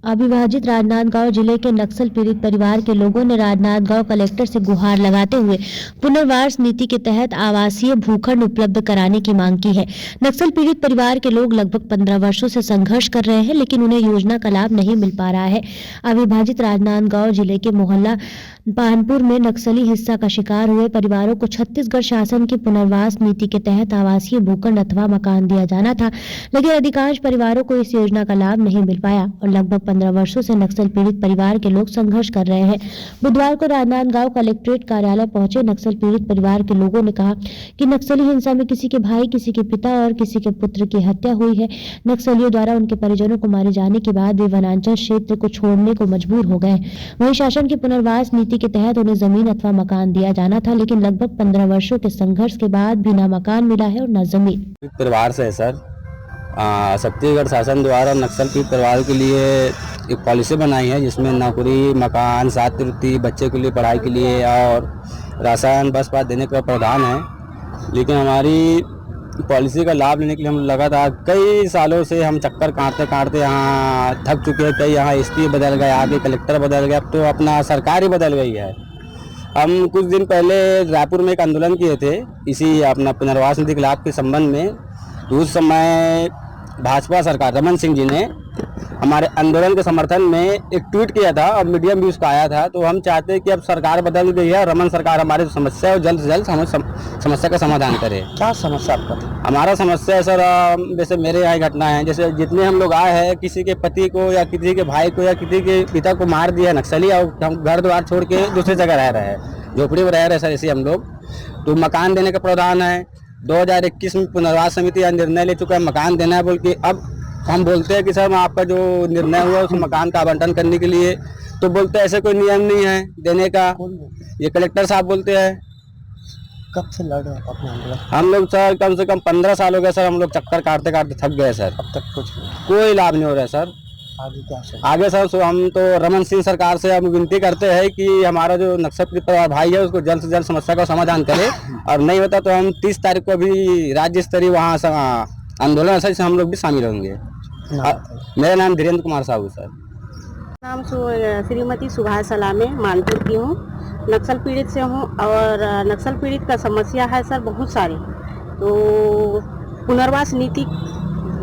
अविभाजित राजनांदगांव जिले के नक्सल पीड़ित परिवार के लोगों ने राजनांदगांव कलेक्टर से गुहार लगाते हुए पुनर्वास नीति के तहत आवासीय भूखंड उपलब्ध कराने की मांग की है। नक्सल पीड़ित परिवार के लोग लगभग 15 वर्षों से संघर्ष कर रहे हैं, लेकिन उन्हें योजना का लाभ नहीं मिल पा रहा है। अविभाजित राजनांदगांव जिले के मोहल्ला पानपुर में नक्सली हिंसा का शिकार हुए परिवारों को छत्तीसगढ़ शासन की पुनर्वास नीति के तहत आवासीय भूखंड अथवा मकान दिया जाना था, लेकिन अधिकांश परिवारों को इस योजना का लाभ नहीं मिल पाया और लगभग 15 वर्षों से नक्सल पीड़ित परिवार के लोग संघर्ष कर रहे हैं। बुधवार को राजनांदगांव कलेक्ट्रेट कार्यालय पहुंचे नक्सल पीड़ित परिवार के लोगों ने कहा कि नक्सली हिंसा में किसी के भाई, किसी के पिता और किसी के पुत्र की हत्या हुई है। नक्सलियों द्वारा उनके परिजनों को मारे जाने के बाद वे वनांचल क्षेत्र को छोड़ने को मजबूर हो गए। वहीं शासन की पुनर्वास नीति के तहत उन्हें जमीन अथवा मकान दिया जाना था, लेकिन लगभग 15 वर्षों के संघर्ष के बाद भी न मकान मिला है और न जमीन। परिवार से है सर, छत्तीसगढ़ शासन द्वारा नक्सल पीड़ित परिवार के लिए एक पॉलिसी बनाई है जिसमें नौकरी, मकान, छात्रवृत्ति, बच्चे के लिए पढ़ाई के लिए और राशन, बस पास देने का प्रावधान है। लेकिन हमारी पॉलिसी का लाभ लेने के लिए हम लगातार कई सालों से हम चक्कर काटते यहाँ थक चुके हैं। कई यहाँ एसपी बदल गए, आगे कलेक्टर बदल गए, अब तो अपना सरकार ही बदल गई है। हम कुछ दिन पहले रायपुर में एक आंदोलन किए थे इसी अपना पुनर्वास नीति के लाभ के संबंध में। तो उस समय भाजपा सरकार रमन सिंह जी ने हमारे आंदोलन के समर्थन में एक ट्वीट किया था और मीडिया में भी उसका आया था। तो हम चाहते हैं कि अब सरकार बदल गई है और रमन सरकार हमारी समस्या है और जल्द से जल्द समस्या का समाधान करे। क्या समस्या आपका? हमारा समस्या है सर, जैसे मेरे यहाँ घटना है, जैसे जितने हम लोग आए हैं, किसी के पति को या किसी के भाई को या किसी के पिता को मार दिया नक्सली और हम घर द्वार छोड़ के दूसरी जगह रह रहे हैं, झोपड़ी में रह रहे हैं सर। इसी हम लोग तो मकान देने का प्रावधान है। 2021 में पुनर्वास समिति निर्णय ले चुका है मकान देना है बोल के। अब हम बोलते हैं कि सर आपका जो निर्णय हुआ उस मकान का आवंटन करने के लिए, तो बोलते हैं ऐसे कोई नियम नहीं है देने का। ये कलेक्टर साहब बोलते हैं। कब से लड़ रहे हैं अपने आंदोलन? हम लोग सर कम से कम 15 साल हो गए सर, हम लोग चक्कर काटते काटते थक गए सर। अब तक कोई लाभ नहीं हो रहा है सर। आगे क्या है? आगे सर हम तो रमन सिंह सरकार से हम विनती करते हैं कि हमारा जो नक्सल पीड़ित भाई है उसको जल्द से जल्द समस्या का समाधान करे, और नहीं होता तो हम 30 तारीख को भी राज्य स्तरीय वहाँ आंदोलन से हम लोग भी शामिल होंगे। मेरा नाम धीरेन्द्र कुमार साहू सर। नाम श्रीमती सुभाष सलामे, मानपुर की हूँ, नक्सल पीड़ित से हूँ। और नक्सल पीड़ित का समस्या है सर बहुत सारी। तो पुनर्वास नीति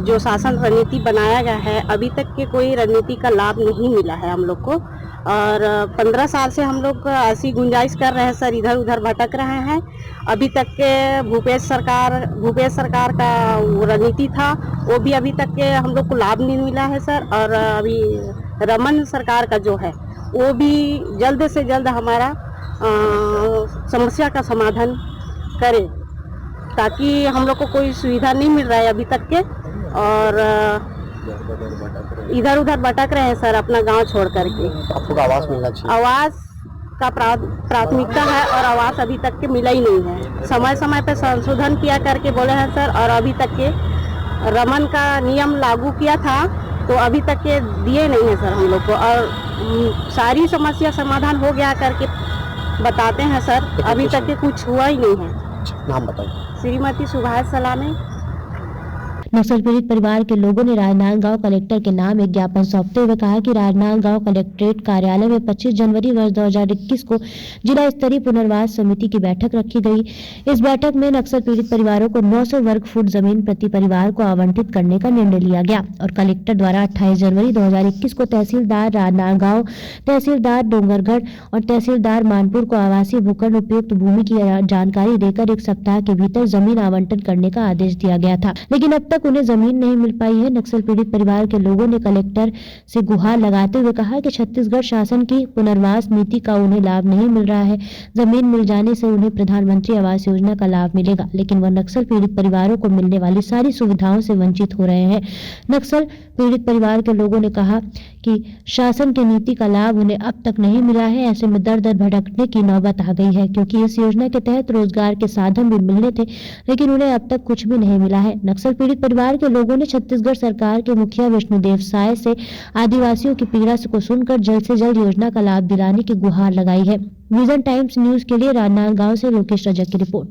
जो शासन रणनीति बनाया गया है, अभी तक के कोई रणनीति का लाभ नहीं मिला है हम लोग को। और 15 साल से हम लोग ऐसी गुंजाइश कर रहे हैं सर, इधर उधर भटक रहे हैं। अभी तक के भूपेश सरकार का रणनीति था, वो भी अभी तक के हम लोग को लाभ नहीं मिला है सर। और अभी रमन सरकार का जो है वो भी जल्द से जल्द हमारा समस्या का समाधान करे, ताकि हम लोग को कोई सुविधा नहीं मिल रहा है अभी तक के। और इधर उधर भटक रहे हैं सर अपना गांव छोड़ करके। आपको आवास मिलना चाहिए। आवास का प्राथमिकता है और आवास अभी तक के मिला ही नहीं है। समय समय पे संशोधन किया करके बोले हैं सर, और अभी तक के रमन का नियम लागू किया था तो अभी तक के दिए नहीं है सर हम लोग को। और सारी समस्या समाधान हो गया करके बताते हैं सर, अभी तक के कुछ हुआ ही नहीं है। नाम बताइए। श्रीमती सुभाष सलामे। नक्सल पीड़ित परिवार के लोगों ने राजनांदगांव कलेक्टर के नाम एक ज्ञापन सौंपते हुए कहा कि राजनांदगांव कलेक्ट्रेट कार्यालय में 25 जनवरी वर्ष 2021 को जिला स्तरीय पुनर्वास समिति की बैठक रखी गई। इस बैठक में नक्सल पीड़ित परिवारों को 900 वर्ग फुट जमीन प्रति परिवार को आवंटित करने का निर्णय लिया गया और कलेक्टर द्वारा 28 जनवरी 2021 को तहसीलदार राजनांदगांव, तहसीलदार डोंगरगढ़ और तहसीलदार मानपुर को आवासीय भूखंड उपयुक्त भूमि की जानकारी देकर 1 सप्ताह के भीतर जमीन आवंटन करने का आदेश दिया गया था, लेकिन अब तक उन्हें जमीन नहीं मिल पाई है। नक्सल पीड़ित परिवार के लोगों ने कलेक्टर से गुहार लगाते हुए कहा कि छत्तीसगढ़ शासन की पुनर्वास नीति का उन्हें लाभ नहीं मिल रहा है। जमीन मिल जाने से उन्हें प्रधानमंत्री आवास योजना का लाभ मिलेगा, लेकिन वह नक्सल पीड़ित परिवारों को मिलने वाली सारी सुविधाओं से वंचित हो रहे हैं। नक्सल पीड़ित परिवार के लोगों ने कहा कि शासन की नीति का लाभ उन्हें अब तक नहीं मिला है। ऐसे में दर दर भटकने की नौबत आ गई है, क्योंकि इस योजना के तहत रोजगार के साधन भी मिलने थे, लेकिन उन्हें अब तक कुछ भी नहीं मिला है। नक्सल पीड़ित परिवार के लोगों ने छत्तीसगढ़ सरकार के मुखिया विष्णुदेव साय से आदिवासियों की पीड़ा को सुनकर जल्द से जल्द योजना का लाभ दिलाने की गुहार लगाई है। विजन टाइम्स न्यूज के लिए राजनांदगांव से लोकेश रजक की रिपोर्ट।